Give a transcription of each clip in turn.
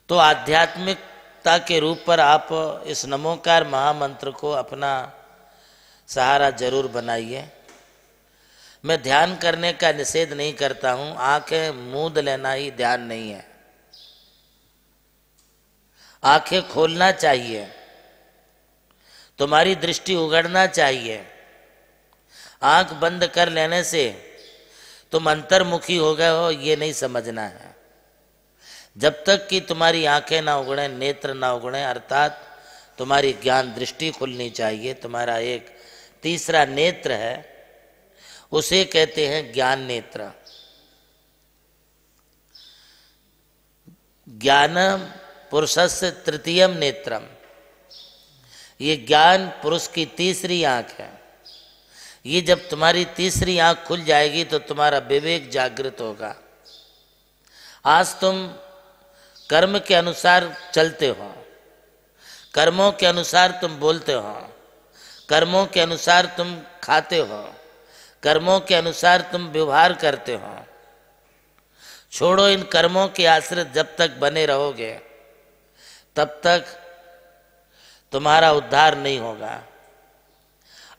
तो आध्यात्मिकता के रूप पर आप इस नमोकार महामंत्र को अपना सहारा जरूर बनाइए। मैं ध्यान करने का निषेध नहीं करता हूं, आंखें मूंद लेना ही ध्यान नहीं है। आंखें खोलना चाहिए, तुम्हारी दृष्टि उगड़ना चाहिए। आंख बंद कर लेने से तुम अंतर्मुखी हो गए हो, ये नहीं समझना है। जब तक कि तुम्हारी आंखें ना उगड़े, नेत्र ना उगड़े, अर्थात तुम्हारी ज्ञान दृष्टि खुलनी चाहिए। तुम्हारा एक तीसरा नेत्र है, उसे कहते हैं ज्ञान नेत्र। ज्ञानम पुरुषस्य तृतीयम नेत्रम, ये ज्ञान पुरुष की तीसरी आंख है। ये जब तुम्हारी तीसरी आंख खुल जाएगी तो तुम्हारा विवेक जागृत होगा। आज तुम कर्म के अनुसार चलते हो, कर्मों के अनुसार तुम बोलते हो, कर्मों के अनुसार तुम खाते हो, कर्मों के अनुसार तुम व्यवहार करते हो। छोड़ो इन कर्मों के आश्रित जब तक बने रहोगे तब तक तुम्हारा उद्धार नहीं होगा।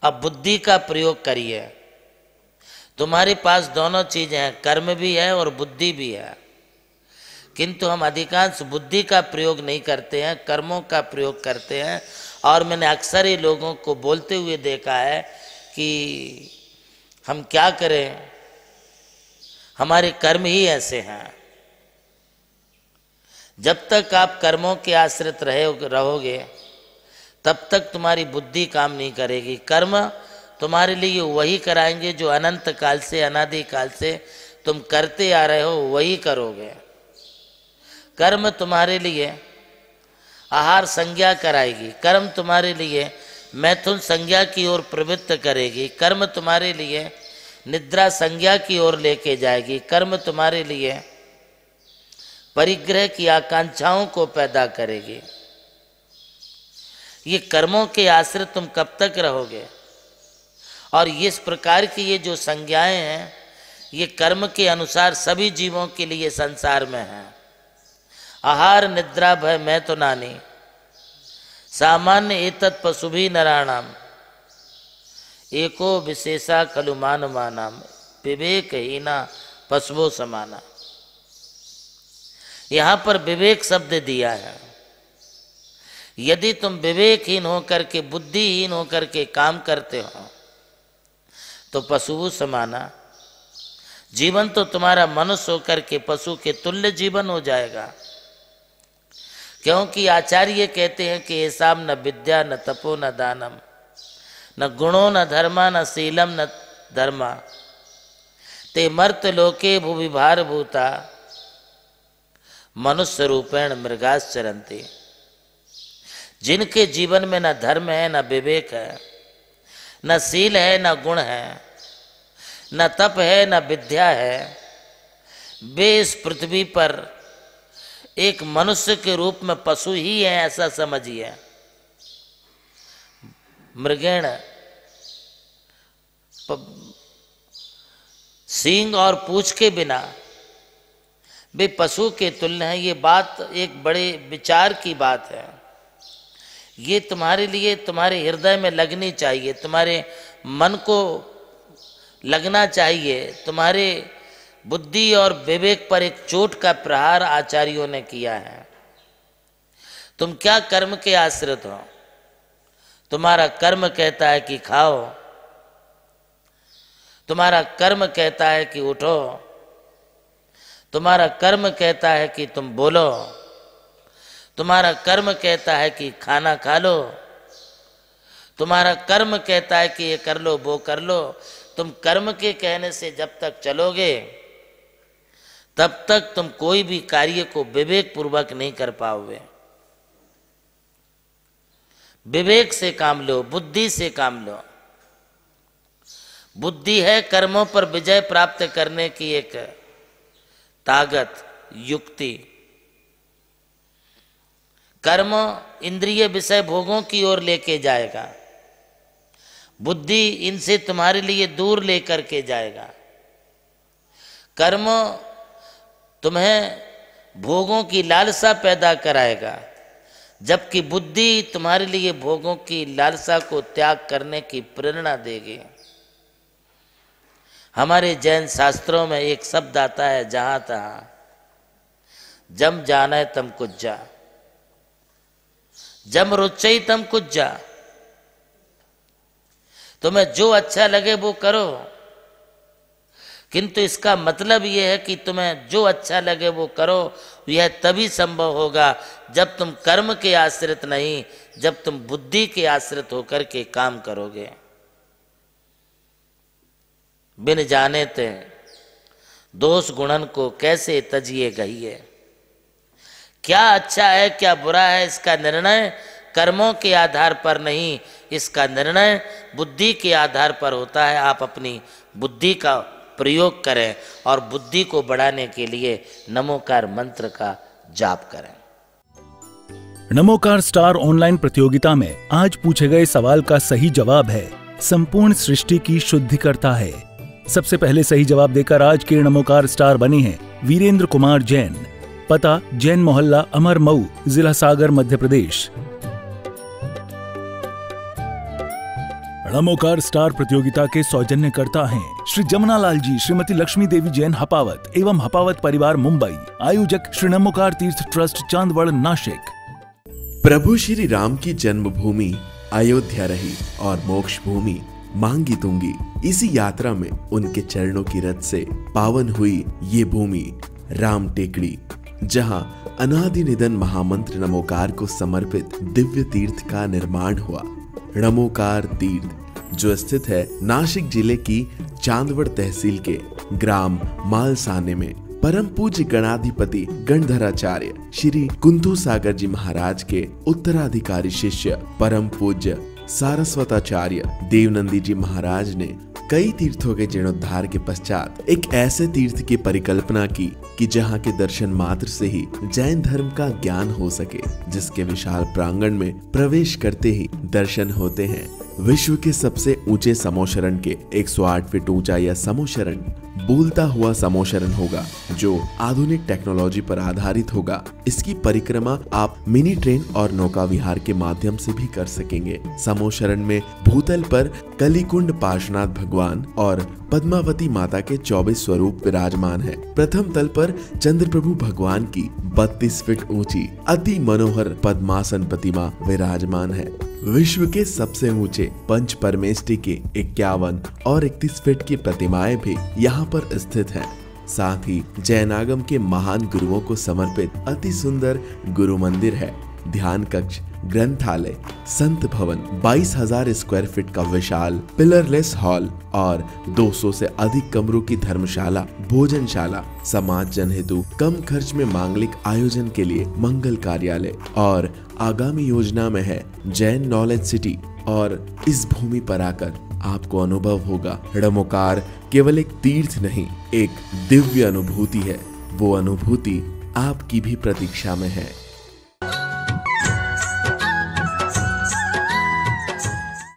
अब बुद्धि का प्रयोग करिए। तुम्हारे पास दोनों चीजें हैं, कर्म भी है और बुद्धि भी है, किंतु हम अधिकांश बुद्धि का प्रयोग नहीं करते हैं, कर्मों का प्रयोग करते हैं। और मैंने अक्सर ही लोगों को बोलते हुए देखा है कि हम क्या करें, हमारे कर्म ही ऐसे हैं। जब तक आप कर्मों के आश्रित रहोगे तब तक तुम्हारी बुद्धि काम नहीं करेगी। कर्म तुम्हारे लिए वही कराएंगे जो अनंत काल से, अनादि काल से तुम करते आ रहे हो, वही करोगे। कर्म तुम्हारे लिए आहार संज्ञा कराएगी, कर्म तुम्हारे लिए मैथुन संज्ञा की ओर प्रवृत्त करेगी, कर्म तुम्हारे लिए निद्रा संज्ञा की ओर लेके जाएगी, कर्म तुम्हारे लिए परिग्रह की आकांक्षाओं को पैदा करेगी। ये कर्मों के आश्रित तुम कब तक रहोगे? और इस प्रकार की ये जो संज्ञाएं हैं, ये कर्म के अनुसार सभी जीवों के लिए संसार में हैं। आहार निद्रा भय मैं तो नानी सामान्य एतत् पशुभि नराणाम एको विशेषा खलु मानवानाम विवेक हीना पशुओं समाना। यहाँ पर विवेक शब्द दिया है। यदि तुम विवेकहीन होकर के, बुद्धिहीन होकर के काम करते हो तो पशुओं समाना। जीवन तो तुम्हारा मनुष्य होकर के पशु के तुल्य जीवन हो जाएगा। क्योंकि आचार्य कहते हैं कि ऐसा न विद्या न तपो न दानम न गुणो न धर्मा न शीलम न धर्मा ते मर्त लोके भूविभार भूता मनुष्य रूपेण मृगाश्चरन्ति। जिनके जीवन में न धर्म है, न विवेक है, न शील है, न गुण है, न तप है, न विद्या है, वे इस पृथ्वी पर एक मनुष्य के रूप में पशु ही है, ऐसा समझिए। मृगेण सींग और पूंछ के बिना वे पशु के तुल्य हैं। ये बात एक बड़े विचार की बात है। ये तुम्हारे लिए, तुम्हारे हृदय में लगनी चाहिए, तुम्हारे मन को लगना चाहिए। तुम्हारे बुद्धि और विवेक पर एक चोट का प्रहार आचार्यों ने किया है। तुम क्या कर्म के आश्रित हो? तुम्हारा कर्म कहता है कि खाओ, तुम्हारा कर्म कहता है कि उठो, तुम्हारा कर्म कहता है कि तुम बोलो, तुम्हारा कर्म कहता है कि खाना खा लो, तुम्हारा कर्म कहता है कि ये कर लो, वो कर लो। तुम कर्म के कहने से जब तक चलोगे तब तक तुम कोई भी कार्य को विवेक पूर्वक नहीं कर पाओगे। विवेक से काम लो, बुद्धि से काम लो। बुद्धि है कर्मों पर विजय प्राप्त करने की एक ताकत, युक्ति। कर्म इंद्रिय विषय भोगों की ओर लेके जाएगा, बुद्धि इनसे तुम्हारे लिए दूर लेकर के जाएगा। कर्म तुम्हें भोगों की लालसा पैदा कराएगा, जबकि बुद्धि तुम्हारे लिए भोगों की लालसा को त्याग करने की प्रेरणा देगी। हमारे जैन शास्त्रों में एक शब्द आता है, जहां तहां जम जाना है तम कुछ जा, जम रुचई तम कुछ जा। तुम्हें जो अच्छा लगे वो करो, किंतु इसका मतलब यह है कि तुम्हें जो अच्छा लगे वो करो। यह तभी संभव होगा जब तुम कर्म के आश्रित नहीं, जब तुम बुद्धि के आश्रित होकर के काम करोगे। बिन जाने ते दोष गुणन को कैसे तजिए गहिए। क्या अच्छा है क्या बुरा है, इसका निर्णय कर्मों के आधार पर नहीं, इसका निर्णय बुद्धि के आधार पर होता है। आप अपनी बुद्धि का प्रयोग करें और बुद्धि को बढ़ाने के लिए नमोकार मंत्र का जाप करें। नमोकार स्टार ऑनलाइन प्रतियोगिता में आज पूछे गए सवाल का सही जवाब है, संपूर्ण सृष्टि की शुद्धि करता है। सबसे पहले सही जवाब देकर आज के नमोकार स्टार बने हैं वीरेंद्र कुमार जैन। पता जैन मोहल्ला अमर मऊ, जिला सागर, मध्य प्रदेश। नमोकार स्टार प्रतियोगिता के सौजन्यकर्ता हैं श्री जमुनालाल जी, श्रीमती लक्ष्मी देवी जैन हपावत एवं हपावत परिवार मुंबई। आयोजक श्री नमोकार तीर्थ ट्रस्ट चांदवड़ नासिक। प्रभु श्री राम की जन्मभूमि अयोध्या रही और मोक्ष भूमि मांगी तुंगी। इसी यात्रा में उनके चरणों की रथ से पावन हुई ये भूमि राम टेकड़ी, जहां अनादि निधन महामंत्र नमोकार को समर्पित दिव्य तीर्थ का निर्माण हुआ। नमोकार तीर्थ जो स्थित है नासिक जिले की चांदवड़ तहसील के ग्राम मालसाने में, परम पूज्य गणाधिपति गणधराचार्य श्री कुंदू सागर जी महाराज के उत्तराधिकारी शिष्य परम पूज्य सारस्वताचार्य देवनंदी जी महाराज ने कई तीर्थों के जीर्णोद्धार के पश्चात एक ऐसे तीर्थ की परिकल्पना की कि जहां के दर्शन मात्र से ही जैन धर्म का ज्ञान हो सके, जिसके विशाल प्रांगण में प्रवेश करते ही दर्शन होते हैं विश्व के सबसे ऊंचे समोशरण के 108 फीट ऊंचा यह समोशरण बोलता हुआ समोशरण होगा, जो आधुनिक टेक्नोलॉजी पर आधारित होगा। इसकी परिक्रमा आप मिनी ट्रेन और नौका विहार के माध्यम से भी कर सकेंगे। समोशरण में भूतल पर कलिकुंड पार्श्वनाथ भगवान और पद्मावती माता के 24 स्वरूप विराजमान है। प्रथम तल पर चंद्र प्रभु भगवान की 32 फीट ऊंची अति मनोहर पद्मासन प्रतिमा विराजमान है। विश्व के सबसे ऊंचे पंच परमेष्टि के 51 और 31 फीट की प्रतिमाएं भी यहाँ पर स्थित हैं। साथ ही जैनागम के महान गुरुओं को समर्पित अति सुंदर गुरु मंदिर है। ध्यान कक्ष, ग्रंथालय, संत भवन, 22,000 स्क्वायर फीट का विशाल पिलरलेस हॉल और 200 से अधिक कमरों की धर्मशाला, भोजनशाला, समाज जन हेतु कम खर्च में मांगलिक आयोजन के लिए मंगल कार्यालय और आगामी योजना में है जैन नॉलेज सिटी। और इस भूमि पर आकर आपको अनुभव होगा नमोकार केवल एक तीर्थ नहीं, एक दिव्य अनुभूति है। वो अनुभूति आपकी भी प्रतीक्षा में है।